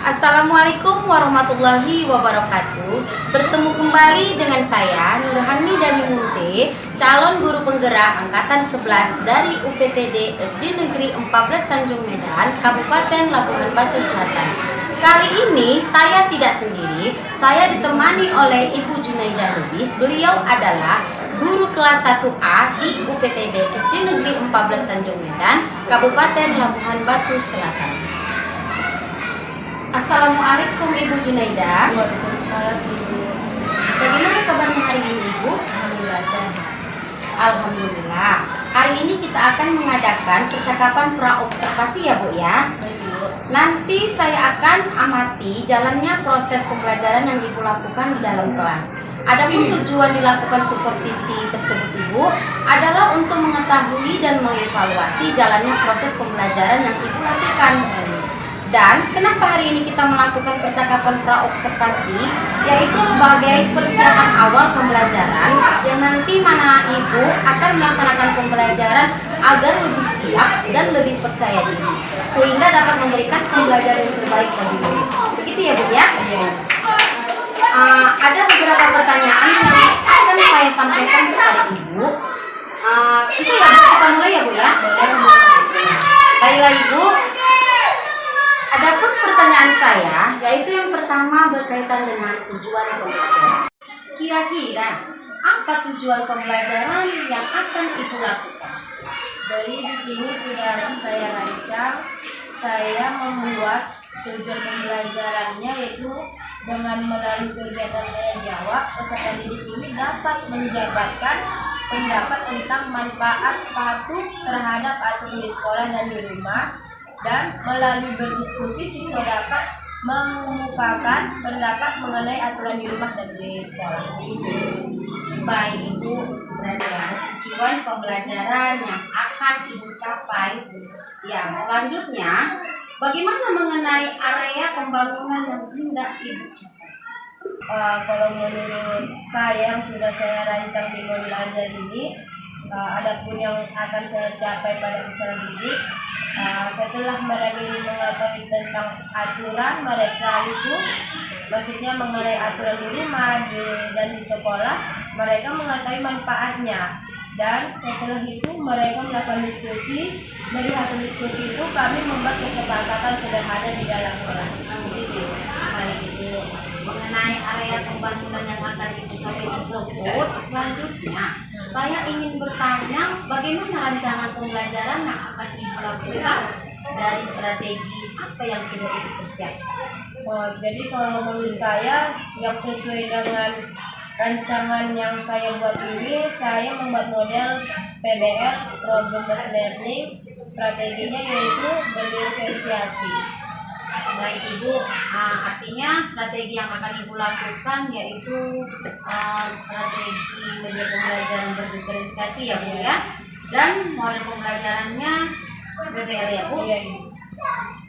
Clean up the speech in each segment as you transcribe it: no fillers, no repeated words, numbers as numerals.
Assalamualaikum warahmatullahi wabarakatuh. Bertemu kembali dengan saya Nurhani Dani Munte, calon guru penggerak angkatan 11 dari UPTD SD Negeri 14 Tanjung Medan, Kabupaten Labuhan Batu Selatan. Kali ini saya tidak sendiri, saya ditemani oleh Ibu Junaida Lubis. Beliau adalah guru kelas 1A di UPTD SD Negeri 14 Tanjung Medan, Kabupaten Labuhan Batu Selatan. Assalamualaikum Ibu Junaida. Waalaikumsalam Ibu. Bagaimana kabarnya hari ini Ibu? Alhamdulillah sehat. Alhamdulillah. Hari ini kita akan mengadakan percakapan praobservasi ya Bu ya. Ibu. Nanti saya akan amati jalannya proses pembelajaran yang Ibu lakukan di dalam kelas. Adapun tujuan dilakukan supervisi tersebut Ibu adalah untuk mengetahui dan mengevaluasi jalannya proses pembelajaran yang Ibu lakukan. Dan kenapa hari ini kita melakukan percakapan praobservasi, yaitu sebagai persiapan awal pembelajaran yang nanti mana Ibu akan melaksanakan pembelajaran agar lebih siap dan lebih percaya diri, sehingga dapat memberikan pembelajaran yang terbaik bagi murid. Begitu ya Bu ya? Ada beberapa pertanyaan yang akan saya sampaikan kepada Ibu. Bisa ya Bu, kita mulai ya Bu ya? Baiklah Ibu. Adapun pertanyaan saya, yaitu yang pertama berkaitan dengan tujuan pembelajaran. Kira-kira apa tujuan pembelajaran yang akan Ibu lakukan? Dari di sini sudah saya rancang, saya membuat tujuan pembelajarannya yaitu dengan melalui kegiatan tanya jawab, peserta didik ini dapat menjabarkan pendapat tentang manfaat patuh terhadap aturan di sekolah dan di rumah. Dan melalui berdiskusi siswa dapat mengemukakan pendapat mengenai aturan di rumah dan di sekolah. Baik Ibu, tujuan pembelajaran yang akan Ibu capai. Ya, selanjutnya, bagaimana mengenai area pembangunan yang hendak Ibu capai? Kalau menurut saya yang sudah saya rancang di belajar ini, adapun yang akan saya capai pada peserta didik, setelah mereka ini mengetahui tentang aturan mereka itu, maksudnya mengenai aturan di rumah dan di sekolah, mereka mengetahui manfaatnya. Dan setelah itu mereka melakukan diskusi. Dari hasil diskusi itu kami membuat kesepakatan sederhana di dalam kelas. Begitu. Baik Ibu, mengenai area pembangunan yang akan Ibu capai tersebut, selanjutnya saya ingin bertanya bagaimana rancangan pembelajaran yang akan Ibu lakukan dari strategi apa yang sudah Ibu persiapkan. Jadi kalau menurut saya yang sesuai dengan rancangan yang saya buat ini, saya membuat model PBL, Problem Based Learning. Strateginya yaitu berdiferensiasi. Baik Ibu, artinya strategi yang akan Ibu lakukan yaitu strategi media pembelajaran berdiferensiasi ya Bu ya, dan model pembelajarannya BBL ya Bu. Iya.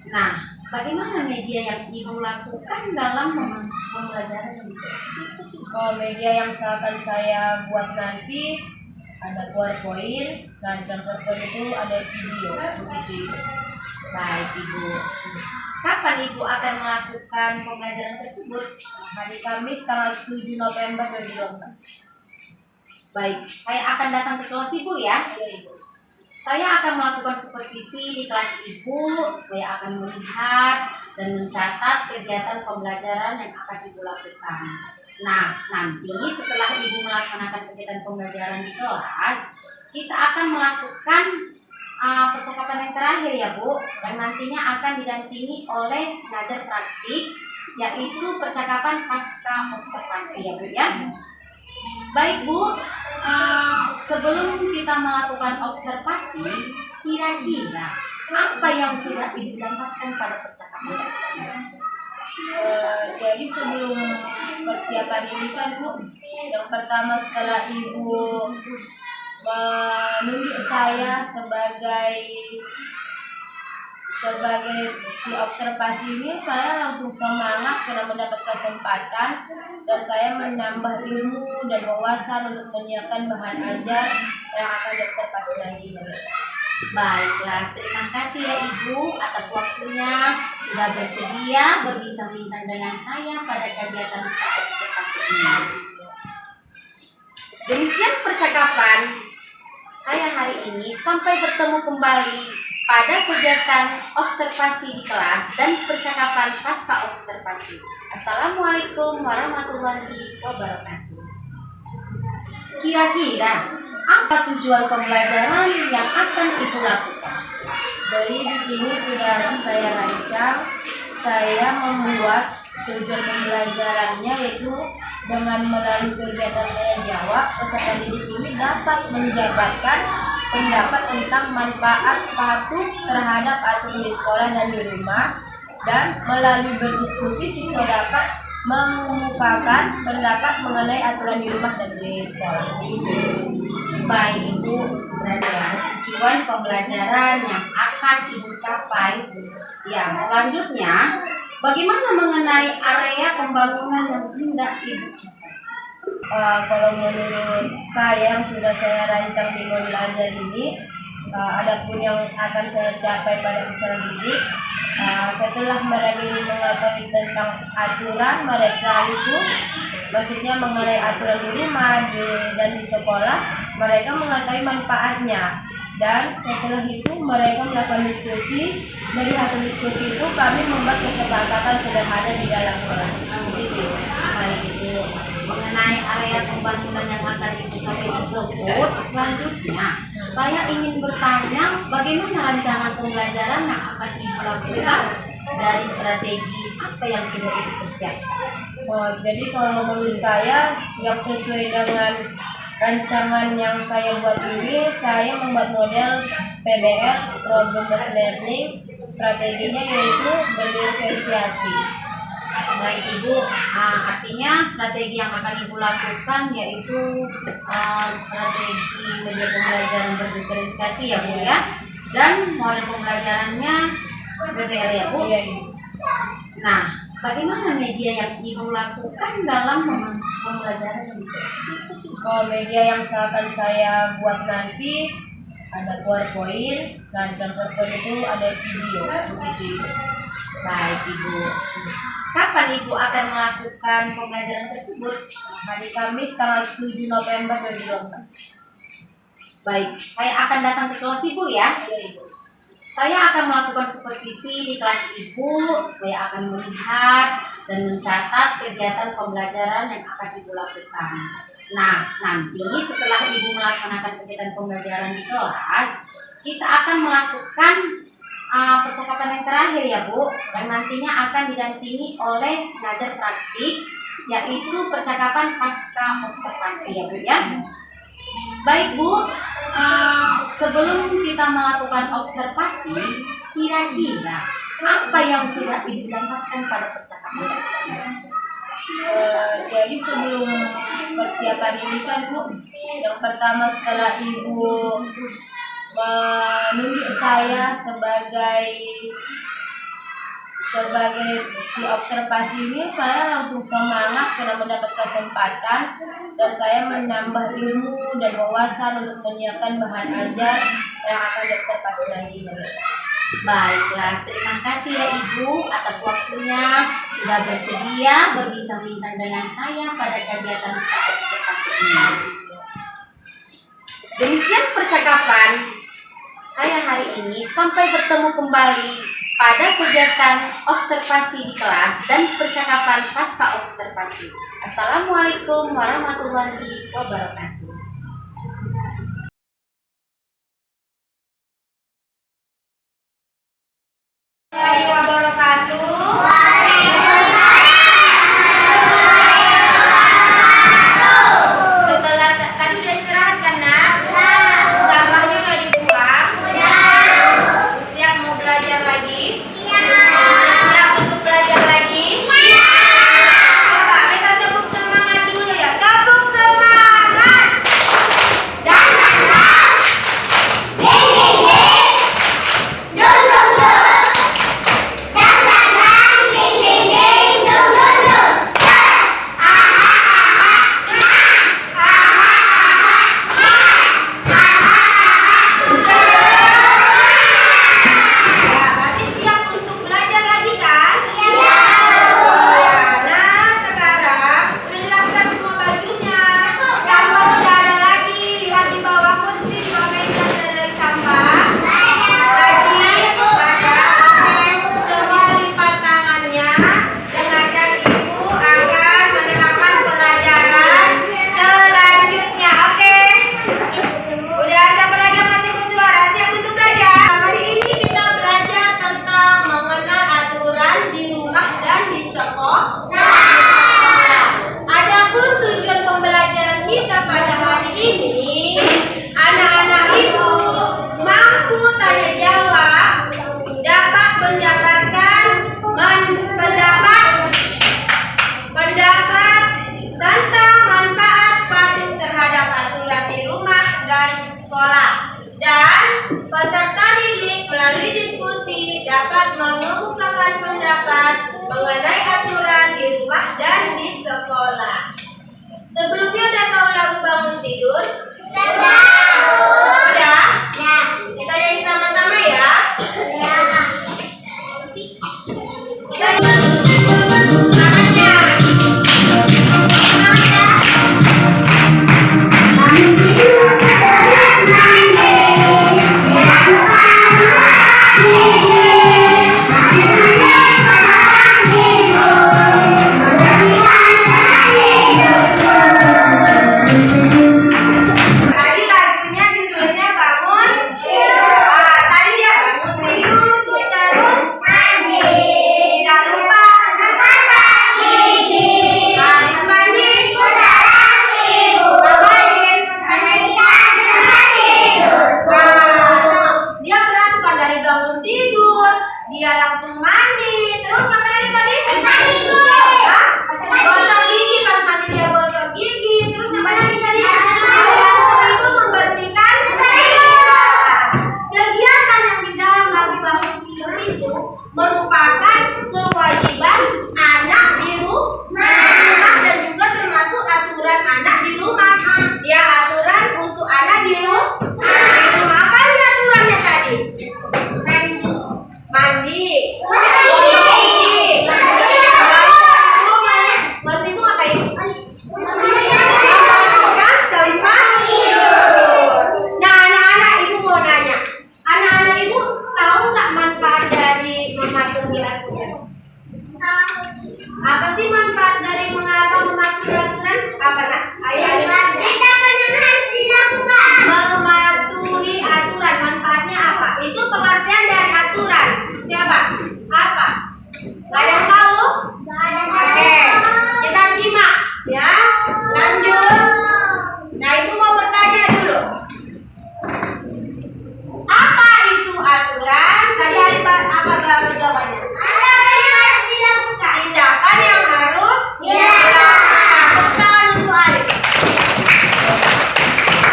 Nah, bagaimana media yang Ibu lakukan dalam pembelajaran yang diferensiasi? Kalau media yang akan saya buat nanti ada PowerPoint, dan dalam PowerPoint itu ada video begitu. Baik Ibu, kapan Ibu akan melakukan pembelajaran tersebut? Hari Kamis tanggal 7 November 2024. Baik, saya akan datang ke kelas Ibu ya. Saya akan melakukan supervisi di kelas Ibu. Saya akan melihat dan mencatat kegiatan pembelajaran yang akan Ibu lakukan. Nah, nanti setelah Ibu melaksanakan kegiatan pembelajaran di kelas, kita akan melakukan percakapan yang terakhir ya Bu, yang nantinya akan didampingi oleh pengajar praktik, yaitu percakapan pasca observasi ya Bu ya. Baik Bu, sebelum kita melakukan observasi, kira-kira apa yang sudah Ibu dapatkan pada percakapan? Jadi sebelum persiapan ini kan Bu, yang pertama setelah Ibu menunjuk saya sebagai si observasi ini, saya langsung semangat karena mendapat kesempatan dan saya menambah ilmu dan wawasan untuk menyiapkan bahan ajar yang akan diobservasi nanti. Baiklah, terima kasih ya Ibu atas waktunya sudah bersedia berbincang-bincang dengan saya pada kegiatan observasi ini. Demikian percakapan saya hari ini, sampai bertemu kembali pada kegiatan observasi di kelas dan percakapan pasca observasi. Assalamualaikum warahmatullahi wabarakatuh. Kira-kira apa tujuan pembelajaran yang akan Ibu lakukan? Jadi di sini sudah saya rancang, saya membuat tujuan pembelajarannya yaitu dengan melalui kegiatan saya jawab, peserta didik ini dapat menjabarkan pendapat tentang manfaat patuh terhadap aturan di sekolah dan di rumah, dan melalui berdiskusi siswa dapat mengemukakan pendapat mengenai aturan di rumah dan di sekolah. Baik Ibu, tujuan pembelajaran yang akan Ibu capai. Ya, selanjutnya, bagaimana mengenai area pembangunan yang hendak Ibu capai? Kalau menurut saya yang sudah saya rancang di belajar ini, adapun yang akan saya capai pada peserta didik, setelah mereka ini mengetahui tentang aturan mereka itu, maksudnya mengenai aturan di rumah dan di sekolah, mereka mengetahui manfaatnya. Dan setelah itu mereka melakukan diskusi. Dari hasil diskusi itu kami membuat kesepakatan sederhana di dalam kelas. Begitu. Baik Ibu, mengenai area pembangunan yang akan Ibu capai tersebut, selanjutnya saya ingin bertanya bagaimana rancangan pembelajaran yang akan Ibu lakukan dari strategi apa yang sudah Ibu persiapkan. Jadi kalau menurut saya yang sesuai dengan rancangan yang saya buat ini, saya membuat model PBL, Problem Based Learning. Strateginya yaitu berdiferensiasi. Baik Ibu, artinya strategi yang akan Ibu lakukan yaitu strategi media pembelajaran berdiferensiasi ya Bu ya, dan model pembelajarannya PBL ya Bu. Iya. Nah, bagaimana media yang Ibu lakukan dalam pembelajaran ini? Kalau media yang akan saya buat nanti ada PowerPoint, dan dalam PowerPoint itu ada video. Begitu. Baik Ibu, kapan Ibu akan melakukan pembelajaran tersebut? Hari Kamis tanggal 7 November 2024. Baik, saya akan datang ke kelas Ibu ya. Saya akan melakukan supervisi di kelas Ibu. Saya akan melihat dan mencatat kegiatan pembelajaran yang akan Ibu lakukan. Nah, nanti setelah Ibu melaksanakan kegiatan pembelajaran di kelas, kita akan melakukan percakapan yang terakhir ya Bu, yang nantinya akan didampingi oleh pengajar praktik, yaitu percakapan pasca observasi ya Bu ya. Baik Bu, sebelum kita melakukan observasi, kira-kira apa yang sudah Ibu dapatkan pada percakapan? Jadi sebelum persiapan ini kan Bu, yang pertama setelah Ibu menunjuk saya sebagai si observasi ini, saya langsung semangat karena mendapat kesempatan dan saya menambah ilmu dan wawasan untuk menyiapkan bahan ajar yang akan diobservasi nanti. Baiklah, terima kasih ya Ibu atas waktunya sudah bersedia berbincang-bincang dengan saya pada kegiatan observasi ini. Demikian percakapan saya hari ini, sampai bertemu kembali pada kegiatan observasi di kelas dan percakapan pasca observasi. Assalamualaikum warahmatullahi wabarakatuh. dia langsung mandi. Terus apa lagi tadi? Hah? Gosok gigi, pas mandi dia gosok gigi. Terus apa lagi tadi? Itu membersihkan kegiatan yang di dalam lagi bangun tidur itu merupakan kewajiban anak di rumah dan juga termasuk aturan anak di rumah. Ya, aturan untuk anak di rumah. Apa sih aturannya tadi? Mandi. Waktu itu ngapain? Kan tempat tidur. Nah, anak-anak ibu mau nanya. Anak-anak ibu tahu nggak manfaat dari mematuhi aturan? Apa sih manfaat dari mengapa mematuhi aturan? Apa nak? Ayah mematuhi aturan, manfaatnya apa? Itu pengertian dari aturan. Siapa? Apa? Gak ada yang tahu? Oke, kita simak ya. Lanjut. Nah, itu mau bertanya dulu. Apa itu aturan? Tadi apa jawabannya? Tindakan yang harus dilakukan. Tepuk tangan untuk Alif.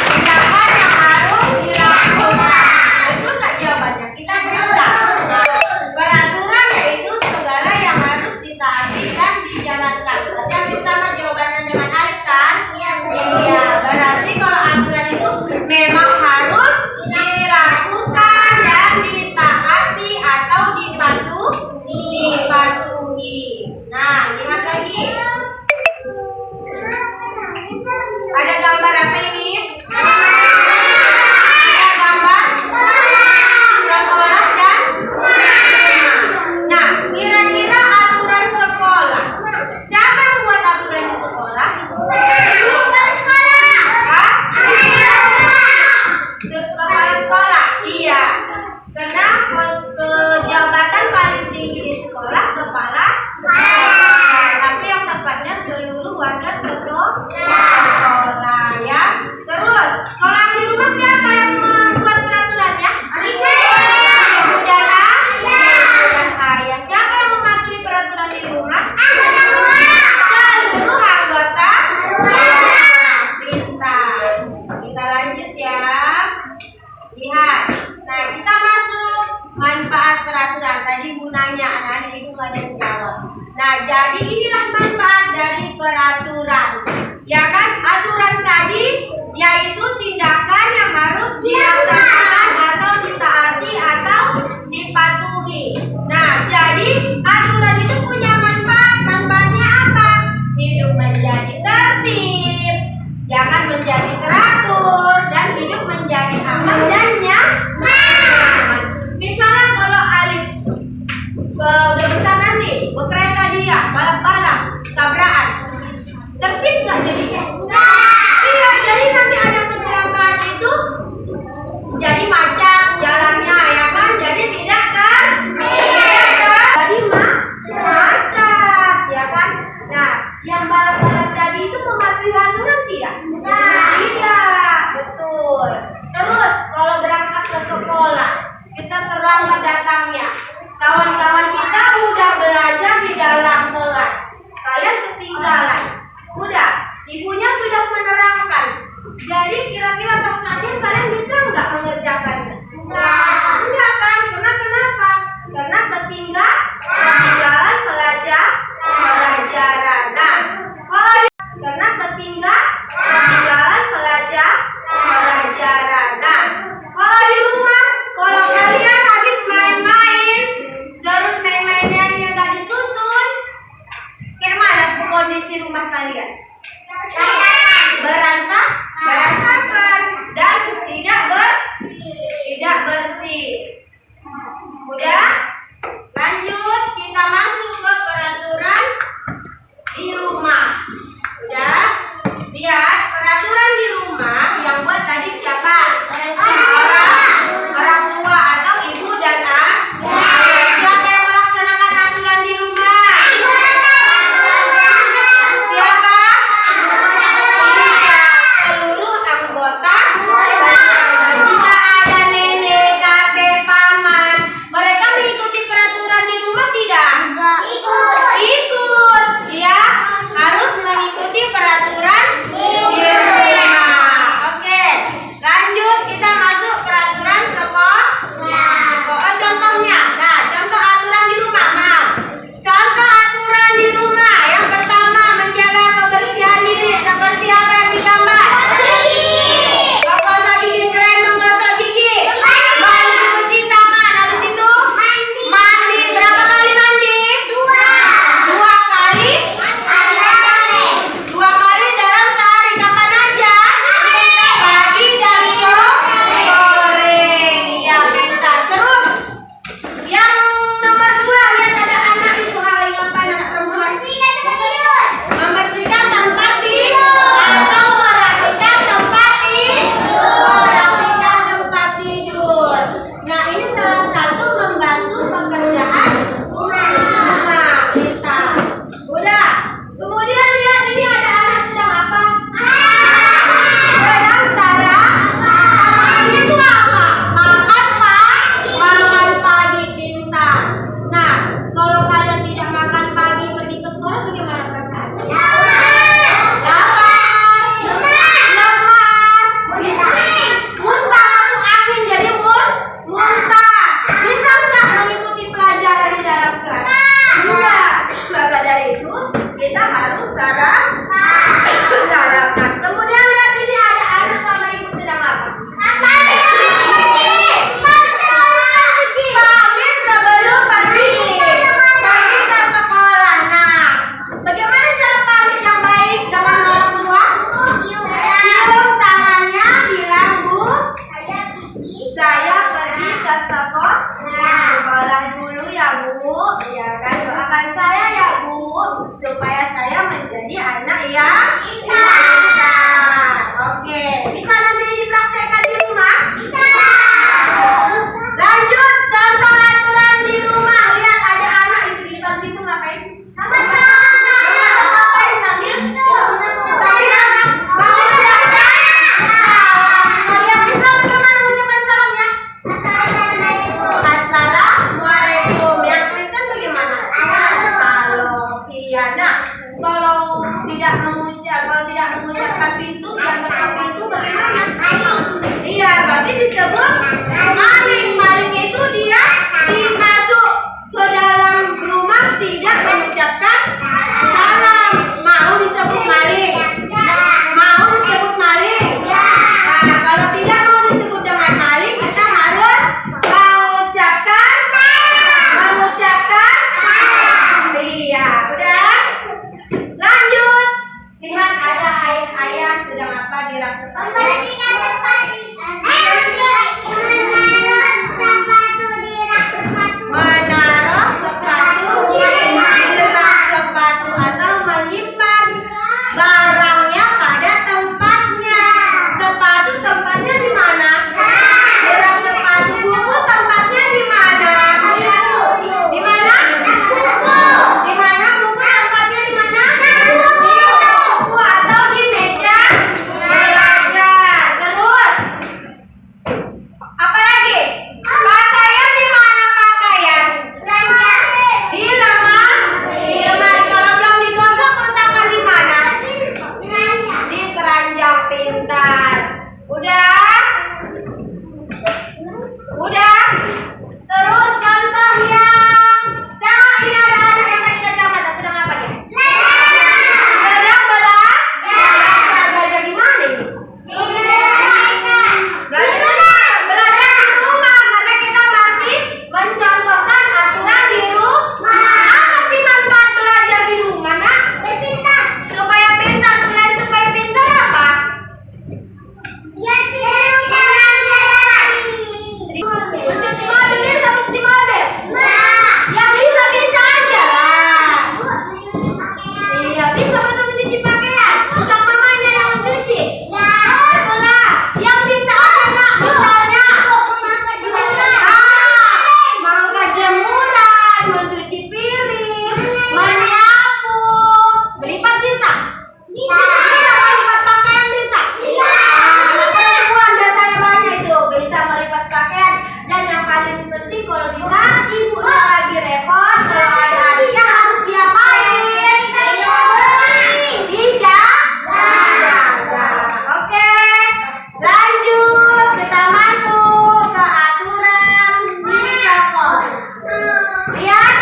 Tindakan yang harus dilakukan. Betul nggak jawabannya? Kita bisa. Peraturan yaitu segala yang harus ditaati dan dijalankan. Berarti hampir sama jawabannya dengan Alif kan? Iya. Berarti kalau aturan itu memang harus dilakukan dan ditaati atau dipatuhi. Nah, lihat lagi. Ada gambar apa ini? Ada gambar sekolah dan nah, kira-kira aturan sekolah. Siapa yang buat aturan di sekolah? Hah? Kepala sekolah. Iya. Karena jabatan paling tinggi di sekolah kepala sekolah. Tapi yang tepatnya seluruh warga sekolah ya. Terus, kalau yang di rumah siapa yang membuat peraturannya? Ibu dan ayah. Siapa yang mematuhi peraturan di rumah? Seluruh anggota. Pintar. Kita lanjut ya. Lihat. Nah, kita masuk manfaat peraturan. Tadi gunanya anak-anak ibu nggak ada yang jawab. Nah, jadi inilah manfaat dari peraturan. Ya kan? Aturan tadi yaitu tindakan yang harus dilaksanakan atau ditaati atau dipatuhi. Nah, jadi aturan itu punya manfaat. Manfaatnya apa? Hidup menjadi tertib, jangan menjadi teratur, dan hidup menjadi aman dan nyaman. Misalnya kalau Alif udah besar nanti berkereta dia balap-balap tabrakan, tertib nggak jadinya? Iya, jadi nanti ada kecelakaan itu jadi macet jalannya ya kan, jadi tidak jadi macet ya kan. Nah, yang balap-balap tadi itu mematuhi aturan tidak? Tidak, betul. Terus kalau berangkat ke sekolah kita terlambat datangnya, kawan-kawan kita udah belajar di dalam kelas, kalian ketinggalan. Udah, ibunya sudah menerangkan. Jadi kira-kira pas latihan kalian bisa nggak mengerjakannya? Enggak kan? Karena kenapa? Karena ketinggalan pelajaran. Nah, karena ketinggalan pelajaran. Nah, kalau di rumah, kalau kalian habis main-main, terus main-mainnya nggak disusun, kayak mana kondisi rumah kalian? Berantakan dan tidak bersih. Sekolah dulu ya Bu, ya kan, doakan saya ya Bu, supaya saya menjadi anak yang pintar. Oke, bisa nanti dipraktekkan di rumah? Bisa. Lanjut, contoh aturan di rumah. Lihat ada anak itu di depan pintu ngapain? Ngapain sambil apa? Bangun belajar. Kalau yang Islam bagaimana mengucapkan salamnya? Assalamualaikum. Yang Kristen bagaimana? Salam. Iya. Nah, kalau tidak mengucapkan pintu dan ketuk pintu bagaimana? Iya, berarti disebut maling. Maling itu dia masuk ke dalam rumah tidak mengucapkan salam. Mau disebut maling? Mau disebut maling? Nah, kalau tidak mau disebut dengan maling, kita harus mengucapkan. Iya, udah. Lanjut. Lihat ada ayah sedang apa di rak sepatu. Menaruh sepatu di rak sepatu atau menyimpan barangnya pada tempatnya. Sepatu tempatnya di mana? Di rak sepatu. Buku tempatnya di mana? Di mana? Di mana buku tempatnya di mana? Di buku atau di meja belajar. Terus apa lagi? Pakaian di mana pakaian? Di lemari. Kalau belum digosok letakkan di mana? Di keranjang pintar. Udah? Udah? Terus contoh yang ini ada anak yang pakai kacamata sedang apa dia? Sedang belajar gimana ini? Belajar di rumah karena kita masih mencontohkan aturan di rumah. Apa sih manfaat belajar di rumah, Nak? Supaya pintar. Selain supaya pintar apa? Mencuci mobil, dia bisa mencuci mobil. Yang bisa aja lah. Iya, bisa betul mencuci pakaian. Bukan mamanya yang mencuci. Betul lah. Yang bisa aja, Nak. Misalnya mengangkat jemuran, mencuci piring, menyapu, melipat bisa. Melipat pakaian bisa. Perempuan biasanya banyak itu bisa melipat pakaian. Dan yang paling penting kalau di saat ibunya lagi repot, kalau ada adiknya harus diapain? Dijaga. Oke, lanjut kita masuk ke aturan di sekolah. Lihat,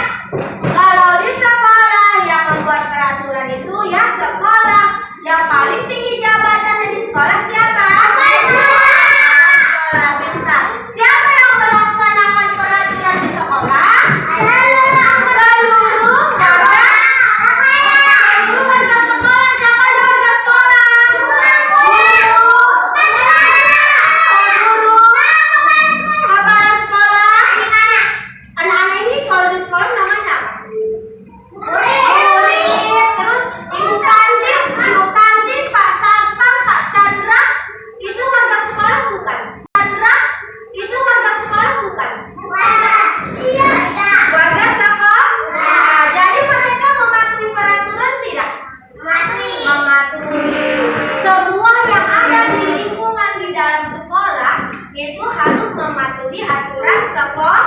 kalau di sekolah yang membuat peraturan itu ya sekolah. Yang paling tinggi jabatannya di sekolah siapa? Sekolah, bentar. Siapa yang melaksanakan peraturan di sekolah? Seluruh warga. Seluruh warga sekolah. Siapa aja warga sekolah? Guru, kepala sekolah. Anak-anak ini kalau di sekolah namanya apa? Murid. Terus ibu kantin, Pak Satpam, Pak Chandra, itu warga sekolah bukan? Chandra, itu warga sekolah bukan? Iya. Warga sekolah. Nah, jadi mereka mematuhi peraturan tidak? Mematuhi. Semua yang ada di lingkungan di dalam sekolah itu harus mematuhi aturan sekolah.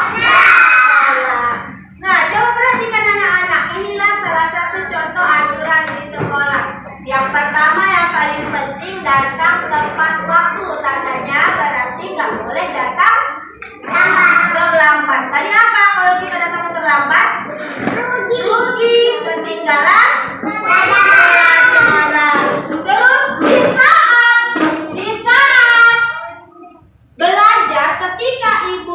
Nah, coba perhatikan anak-anak. Inilah salah satu contoh aturan di sekolah. Yang pertama yang paling penting, datang tepat waktu. Tandanya berarti nggak boleh datang terlambat. Tadi apa kalau kita datang terlambat? Rugi, ketinggalan pelajaran. Terus di saat belajar, ketika ibu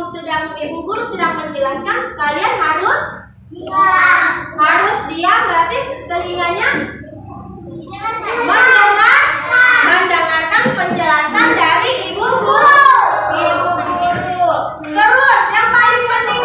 guru sedang menjelaskan, kalian harus diam. Berarti telinganya mendengarkan penjelasan dari ibu guru. Terus yang paling penting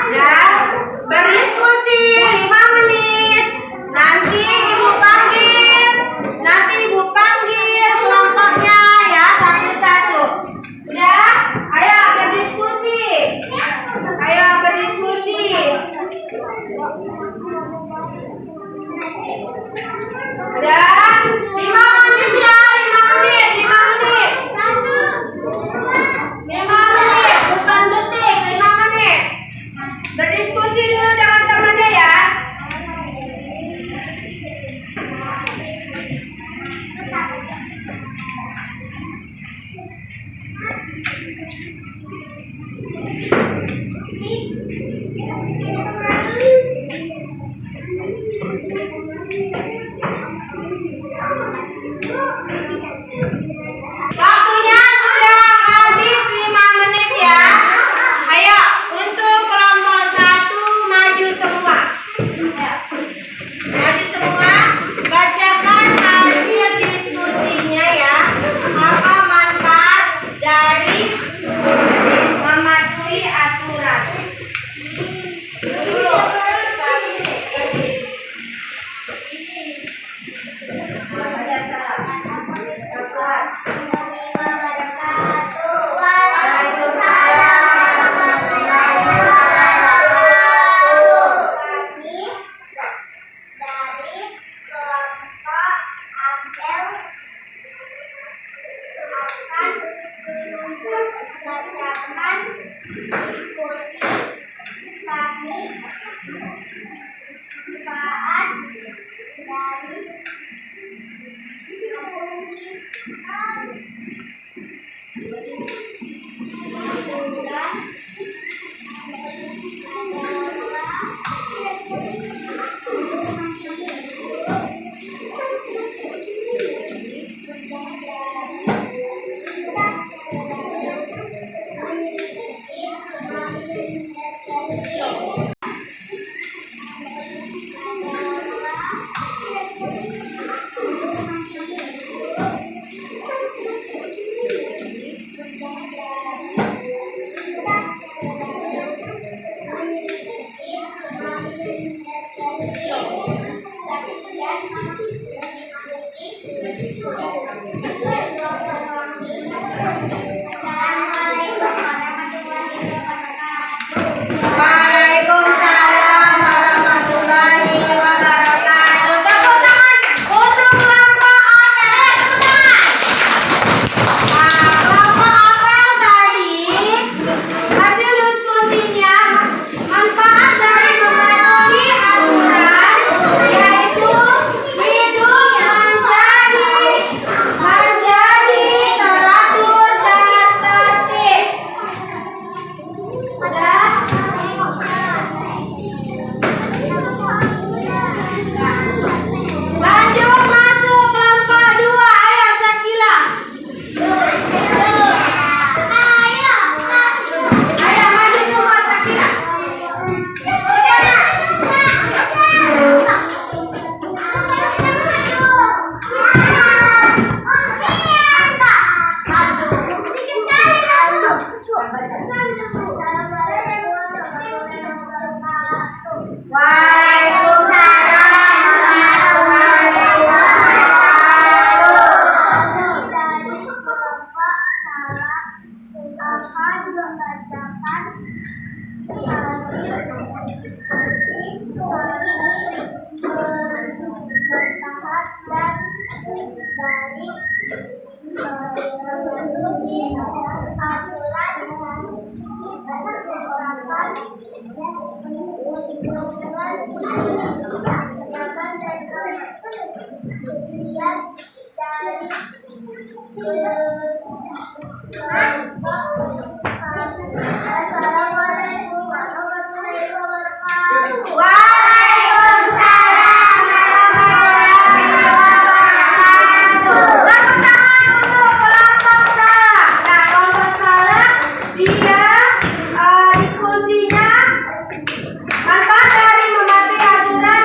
Ya, berdiskusi 5 menit. Nanti ibu panggil kelompoknya ya satu-satu. Udah, ayo berdiskusi. Udah, 5 menit ya, 5 menit. 5 menit, bukan detik, 5 menit. Berdiskusi dulu dengan temannya ya. Waktunya sudah habis 5 menit ya. Ayo, untuk kelompok 1 maju semua. Ayo. Maju semua, bacakan hasil diskusinya ya. Apa manfaat dari mematuhi aturan? Dulu. Assalamualaikum warahmatullahi wabarakatuh. Waalaikumsalam warahmatullahi wabarakatuh. Dia diskusinya manfaat dari mematuhi aturan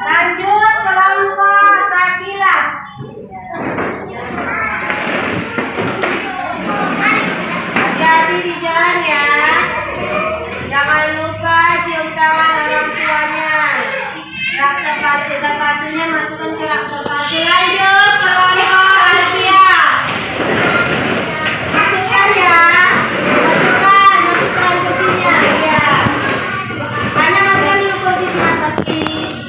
Lanjut kelompok Sakila. Hati-hati di jalan ya. Jangan lupa cium tangan orang tuanya. Rak sepatunya masukkan ke rak sepatu. Lanjut kelompok Alfia. Masukkan ya. Masukkan kursinya. Ya. Mana masukkan dulu kursinya please.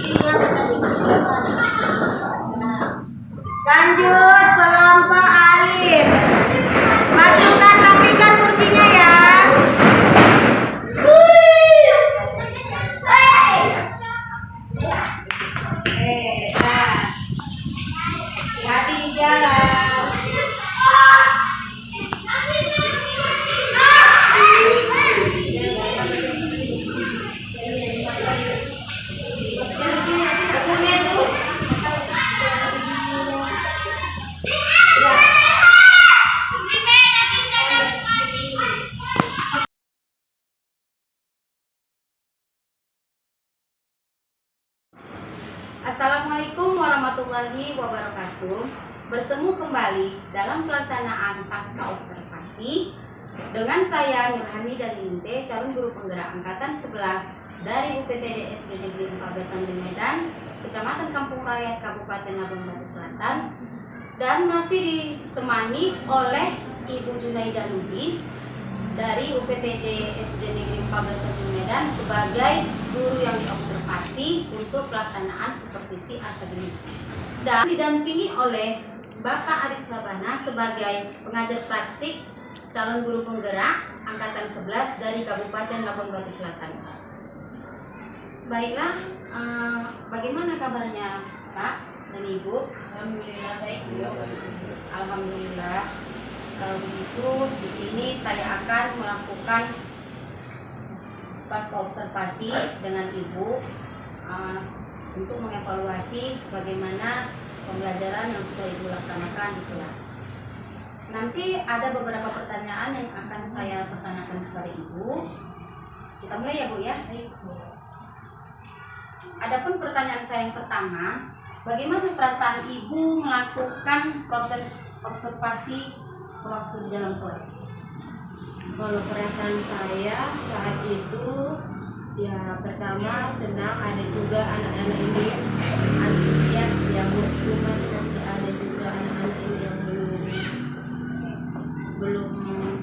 Lanjut kelompok Alif. Masukkan rapikan kursinya ya. Hati di jalan. Assalamualaikum warahmatullahi wabarakatuh. Bertemu kembali dalam pelaksanaan pasca observasi dengan saya Nurhani Dalinte, calon guru penggerak angkatan 11 dari UPTD SD Negeri 14 Tanjung Medan, Kecamatan Kampung Raya, Kabupaten Labuan Batu Selatan, dan masih ditemani oleh Ibu Junaida Lubis dari UPTD SD Negeri 14 Tanjung Medan sebagai guru yang diobservasi untuk pelaksanaan supervisi akademik, dan didampingi oleh Bapak Arif Sabana sebagai pengajar praktik calon guru penggerak angkatan 11 dari Kabupaten Labuan Batu Selatan. Baiklah, bagaimana kabarnya Pak dan Ibu? Alhamdulillah baik. Alhamdulillah. Kalau begitu, di sini saya akan melakukan pasca observasi dengan Ibu untuk mengevaluasi bagaimana pembelajaran yang sudah Ibu laksanakan di kelas. Nanti ada beberapa pertanyaan yang akan saya pertanyakan kepada Ibu. Kita mulai ya Bu ya. Adapun pertanyaan saya yang pertama, bagaimana perasaan Ibu melakukan proses observasi sewaktu di dalam kelas? Kalau perasaan saya saat itu ya pertama senang, ada juga anak-anak ini antusias ya Bu, cuma masih ada juga anak-anak ini yang belum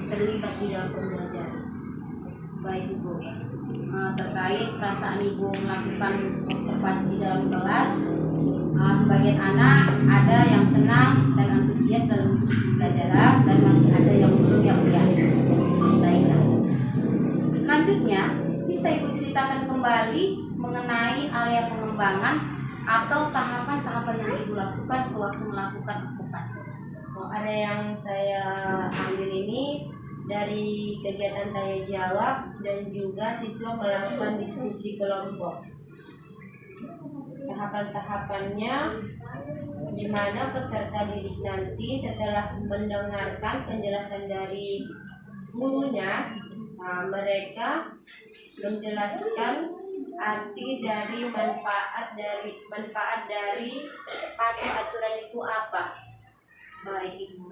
terlibat di dalam pembelajaran. Baik Bu, terkait perasaan Ibu melakukan observasi di dalam kelas, sebagian anak ada yang senang dan antusias dalam pembelajaran dan masih ada yang belum ya Bu ya. Baiklah. Selanjutnya, bisa Ibu ceritakan kembali mengenai area pengembangan atau tahapan-tahapan yang Ibu lakukan sewaktu melakukan observasi. Ada yang saya ambil ini dari kegiatan tanya jawab dan juga siswa melakukan diskusi kelompok. Tahapan-tahapannya di mana peserta didik nanti setelah mendengarkan penjelasan dari gurunya, mereka menjelaskan arti dari manfaat dari patuh aturan itu apa. Baik Ibu.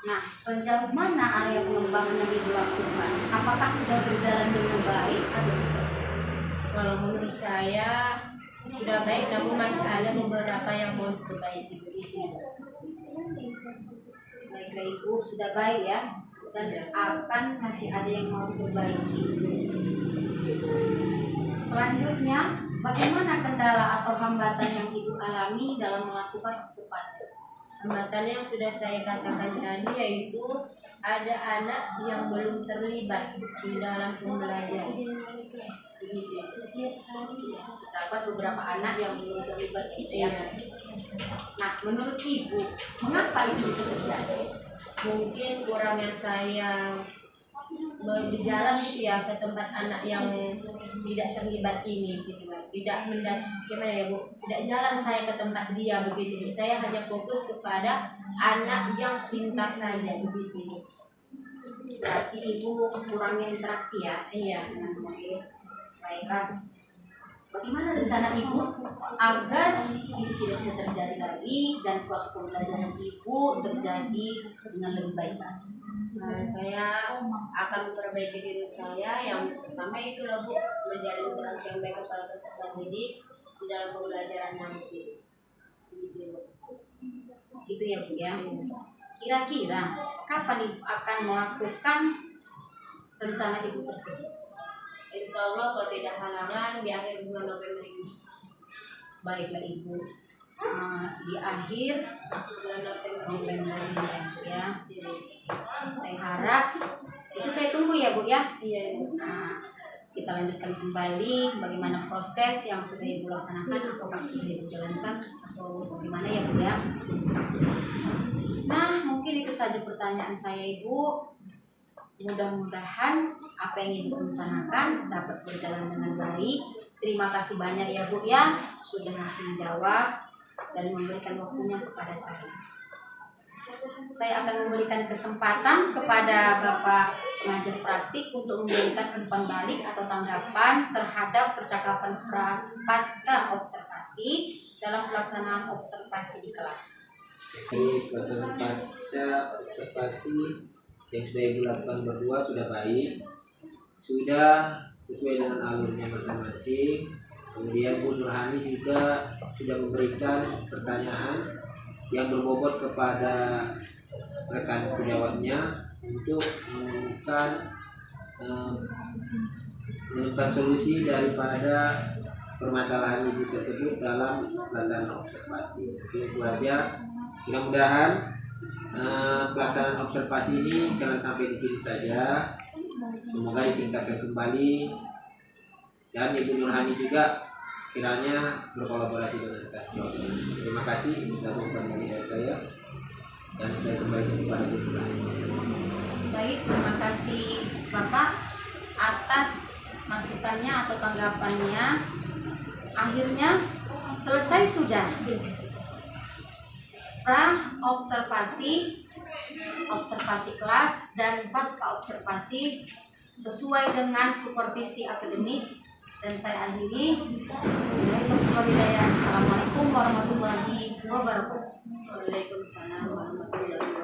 Nah, sejauh mana area pengembangan yang Ibu lakukan? Apakah sudah berjalan dengan baik atau tidak? Kalau menurut saya sudah baik, namun masih ada beberapa yang mau diperbaiki begitu. Baiklah Ibu, sudah baik ya. Dan akan masih ada yang mau diperbaiki. Selanjutnya, bagaimana kendala atau hambatan yang Ibu alami dalam melakukan observasi? Hambatannya yang sudah saya katakan tadi, yaitu ada anak yang belum terlibat di dalam pembelajaran. Begitu. Terdapat beberapa anak yang belum terlibat itu ya. Nah, menurut Ibu, mengapa itu bisa terjadi? Mungkin kurangnya saya berjalan gitu ya ke tempat anak yang tidak terlibat ini gitu kan. Gimana ya Bu? Tidak jalan saya ke tempat dia begitu. Saya hanya fokus kepada anak yang pintar saja begitu. Berarti Ibu kurangnya interaksi ya? Iya. Oke. Baiklah. Bagaimana rencana Ibu agar itu tidak bisa terjadi lagi dan proses pembelajaran Ibu terjadi dengan lebih baik lagi? Nah, saya akan memperbaiki diri saya. Yang pertama itu lah Bu, menjalin interaksi yang baik kepada peserta didik di dalam pembelajaran nanti. Begitu Bu. Gitu ya Bu ya. Kira-kira kapan Ibu akan melakukan rencana Ibu tersebut? Insya Allah kalau tidak halangan di akhir bulan November ini. Baiklah Ibu. Di akhir Bulan November. November ini ya. Saya harap itu saya tunggu ya Bu ya. Iya Bu. Nah, kita lanjutkan kembali bagaimana proses yang sudah Ibu laksanakan, apakah sudah Ibu jalankan atau bagaimana ya Bu ya. Nah, mungkin itu saja pertanyaan saya Ibu. Mudah-mudahan apa yang Ibu rencanakan dapat berjalan dengan baik. Terima kasih banyak ya Bu ya sudah menjawab dan memberikan waktunya kepada saya. Saya akan memberikan kesempatan kepada Bapak pengajar praktik untuk memberikan umpan balik atau tanggapan terhadap percakapan pasca observasi dalam pelaksanaan observasi di kelas. Jadi pelaksanaan pasca observasi yang sudah Ibu lakukan berdua sudah baik, sudah sesuai dengan alurnya masing-masing. Kemudian Bu Nurhani juga sudah memberikan pertanyaan yang berbobot kepada rekan sejawatnya untuk menemukan solusi daripada permasalahan Ibu tersebut dalam pelaksanaan observasi. Mungkin itu aja. Mudah-mudahan pelaksanaan observasi ini jangan sampai di sini saja. Semoga ditingkatkan kembali dan Ibu Nurhani juga kiranya berkolaborasi dengan rekan sejawatnya. Terima kasih. Bisa kembali dari saya dan saya kembali kepada Bu Nurhani. Baik, terima kasih Bapak atas masukannya atau tanggapannya. Akhirnya selesai sudah observasi kelas dan pasca observasi sesuai dengan supervisi akademik, dan saya akhiri. Assalamualaikum warahmatullahi wabarakatuh. Waalaikumsalam warahmatullahi wabarakatuh.